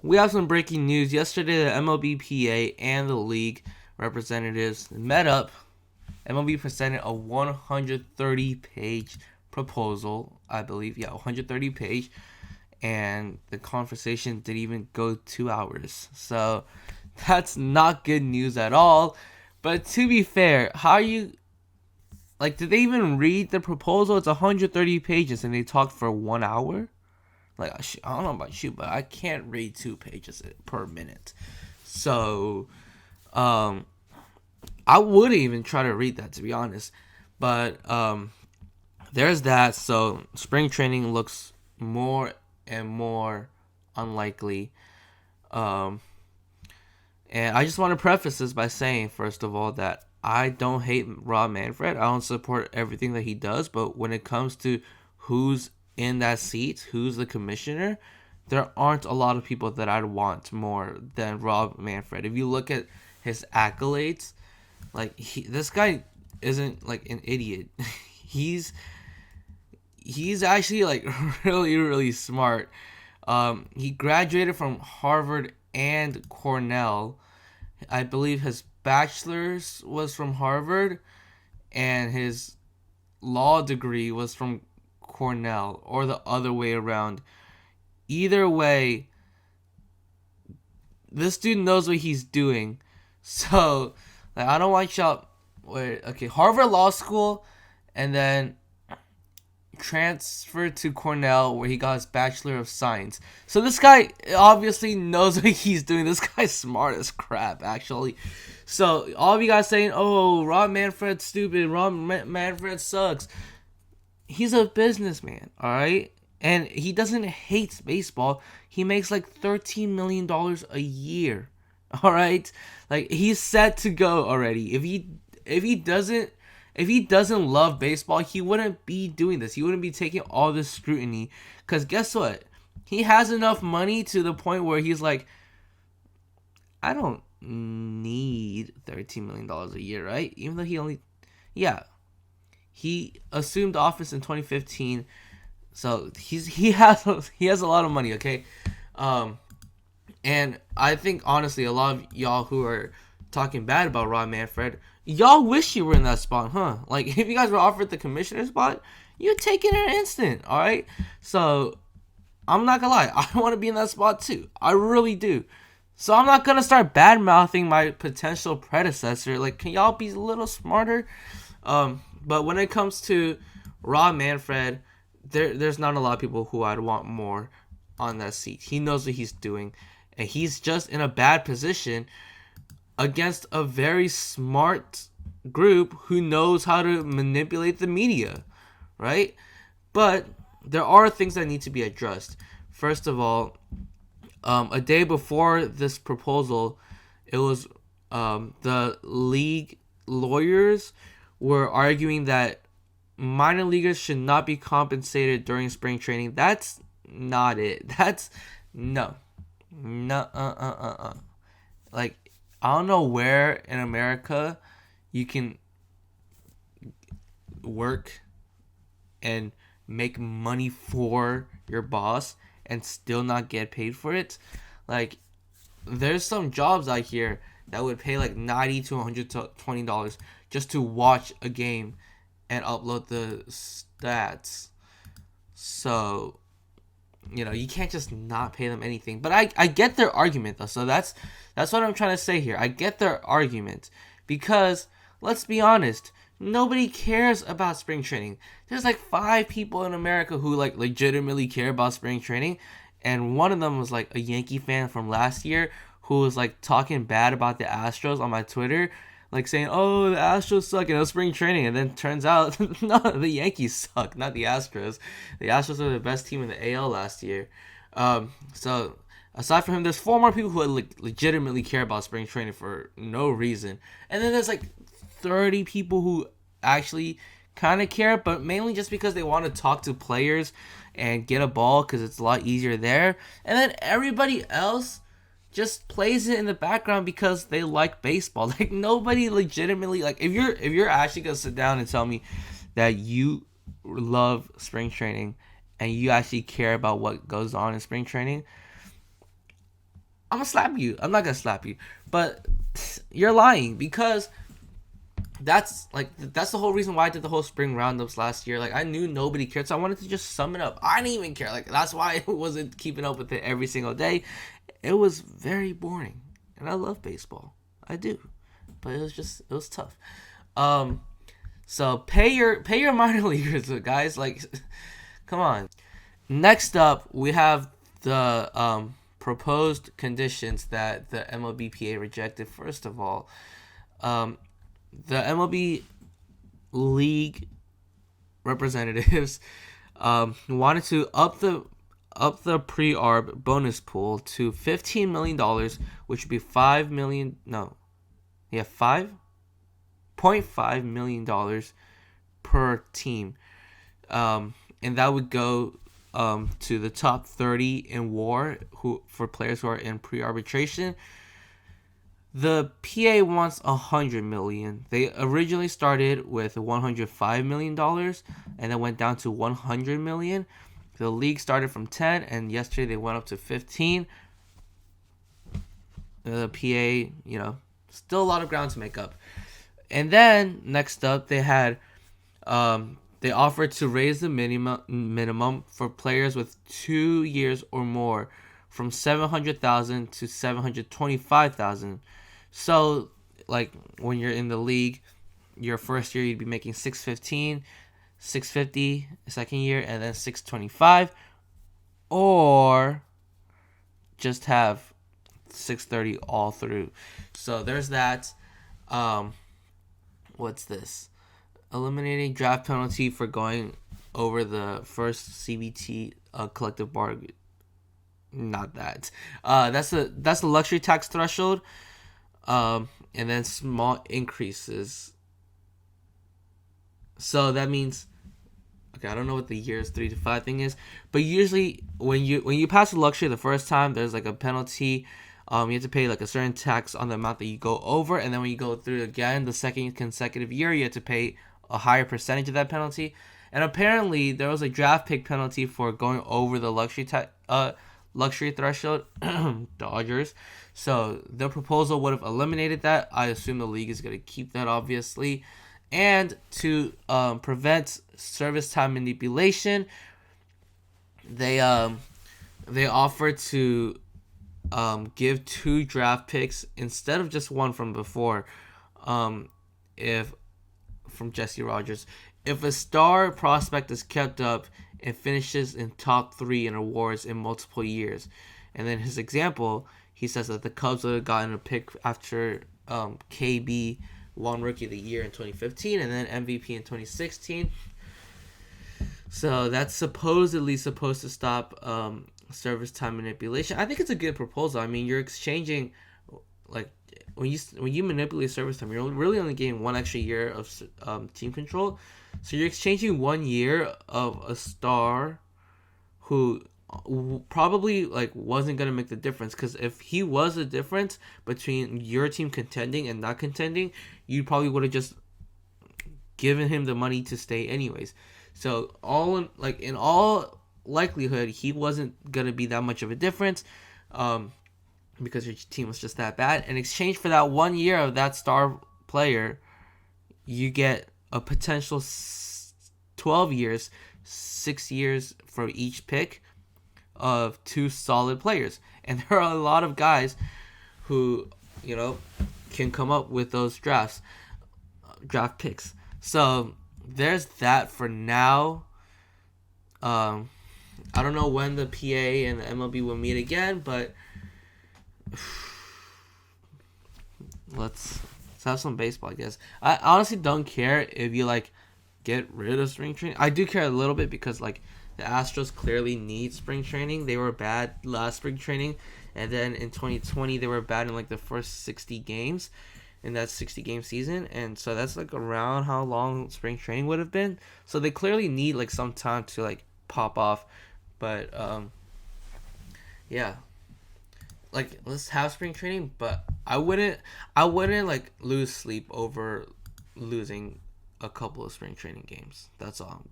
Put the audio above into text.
We have some breaking news. Yesterday, the MLBPA and the league representatives met up. MLB presented a 130-page proposal, I believe. Yeah, 130-page. And the conversation didn't even go 2 hours. So that's not good news at all. But to be fair, how are you... Like, did they even read the proposal? It's 130 pages and they talked for 1 hour? Like, I don't know about you, but I can't read 2 pages per minute. So, I wouldn't even try to read that, to be honest. But, there's that. So, spring training looks more and more unlikely. And I just want to preface this by saying, first of all, that I don't hate Rob Manfred. I don't support everything that he does. But when it comes to who's in that seat, who's the commissioner, there aren't a lot of people that I'd want more than Rob Manfred. If you look at his accolades, like this guy isn't like an idiot. he's actually like really, really smart. He graduated from Harvard and Cornell. I believe his bachelor's was from Harvard and his law degree was from Cornell, or the other way around. Either way, this dude knows what he's doing. So, like, I don't want y'all... Wait, okay, Harvard Law School, and then transferred to Cornell, where he got his Bachelor of Science. So this guy obviously knows what he's doing. This guy's smart as crap, actually. So, all of you guys saying, oh, Rob Manfred's stupid, Rob Manfred sucks. He's a businessman, all right? And he doesn't hate baseball. He makes like $13 million a year, all right? Like, he's set to go already. If he doesn't love baseball, he wouldn't be doing this. He wouldn't be taking all this scrutiny. Because guess what? He has enough money to the point where he's like, I don't need $13 million a year, right? Even though he assumed office in 2015, so he has a lot of money, okay? And I think honestly, a lot of y'all who are talking bad about Rob Manfred, y'all wish you were in that spot, huh? Like, if you guys were offered the commissioner spot, you'd take it in an instant, all right? So I'm not gonna lie, I want to be in that spot too. I really do. So I'm not gonna start bad mouthing my potential predecessor. Like, can y'all be a little smarter? But when it comes to Rob Manfred, there's not a lot of people who I'd want more on that seat. He knows what he's doing, and he's just in a bad position against a very smart group who knows how to manipulate the media, right? But there are things that need to be addressed. First of all, a day before this proposal, it was the league lawyers were arguing that minor leaguers should not be compensated during spring training. That's not it. That's no. Like, I don't know where in America you can work and make money for your boss and still not get paid for it. Like, there's some jobs out here that would pay like $90 to $120 just to watch a game and upload the stats. So, you can't just not pay them anything. But I get their argument, though. So that's what I'm trying to say here. I get their argument. Because, let's be honest, nobody cares about spring training. There's like 5 people in America who like legitimately care about spring training. And one of them was like a Yankee fan from last year who was like talking bad about the Astros on my Twitter. Like saying, oh, the Astros suck in spring training. And then turns out, no, the Yankees suck, not the Astros. The Astros are the best team in the AL last year. So, aside from him, there's 4 more people who legitimately care about spring training for no reason. And then there's like 30 people who actually kind of care, but mainly just because they want to talk to players and get a ball because it's a lot easier there. And then everybody else just plays it in the background because they like baseball. Like, nobody legitimately, like, if you're actually gonna sit down and tell me that you love spring training and you actually care about what goes on in spring training, I'm gonna slap you. I'm not gonna slap you, but you're lying because that's the whole reason why I did the whole spring roundups last year. Like, I knew nobody cared, so I wanted to just sum it up. I didn't even care. Like, that's why I wasn't keeping up with it every single day. It was very boring, and I love baseball. I do, but it was tough. So pay your minor leaguers, guys. Like, come on. Next up, we have the proposed conditions that the MLBPA rejected. First of all, the MLB league representatives wanted to up the pre-arb bonus pool to $15 million, which would be $5.5 million per team, and that would go to the top 30 in WAR for players who are in pre-arbitration. The PA wants $100 million. They originally started with $105 million and then went down to $100 million. The league started from 10, and yesterday they went up to 15. The PA, still a lot of ground to make up. And then next up, they had they offered to raise the minimum for players with 2 years or more from $700,000 to $725,000. So, like, when you're in the league, your first year you'd be making $615, $650 second year, and then $625, or just have $630 all through. So there's that. What's this? Eliminating draft penalty for going over the first CBT collective bargain. Not that. That's the luxury tax threshold. And then small increases. So that means, okay, I don't know what the years 3 to 5 thing is, but usually when you pass a luxury the first time, there's like a penalty. You have to pay like a certain tax on the amount that you go over, and then when you go through again the second consecutive year, you have to pay a higher percentage of that penalty. And apparently there was a draft pick penalty for going over the luxury threshold. Dodgers. So the proposal would have eliminated that. I assume the league is going to keep that, obviously. And to prevent service time manipulation, they offered to give 2 draft picks instead of just one from before. From Jesse Rogers, if a star prospect is kept up and finishes in top 3 in awards in multiple years, and then his example, he says that the Cubs would have gotten a pick after KB won Rookie of the Year in 2015 and then MVP in 2016. So that's supposedly supposed to stop service time manipulation. I think it's a good proposal. I mean, you're exchanging, like, when you manipulate service time, you're really only getting 1 extra year of team control. So you're exchanging 1 year of a star who probably wasn't gonna make the difference, because if he was the difference between your team contending and not contending, you probably would have just given him the money to stay anyways. So in all likelihood, he wasn't gonna be that much of a difference, because your team was just that bad. In exchange for that 1 year of that star player, you get a potential 12 years, 6 years for each pick of 2 solid players. And there are a lot of guys who, can come up with those draft picks. So there's that for now. I don't know when the PA and the MLB will meet again, but let's have some baseball, I guess. I honestly don't care if you get rid of spring training. I do care a little bit because the Astros clearly need spring training. They were bad last spring training, and then in 2020 they were bad in the first 60 games in that 60 game season, and so that's around how long spring training would have been. So they clearly need some time to pop off, but yeah. Let's have spring training, but I wouldn't lose sleep over losing a couple of spring training games. That's all.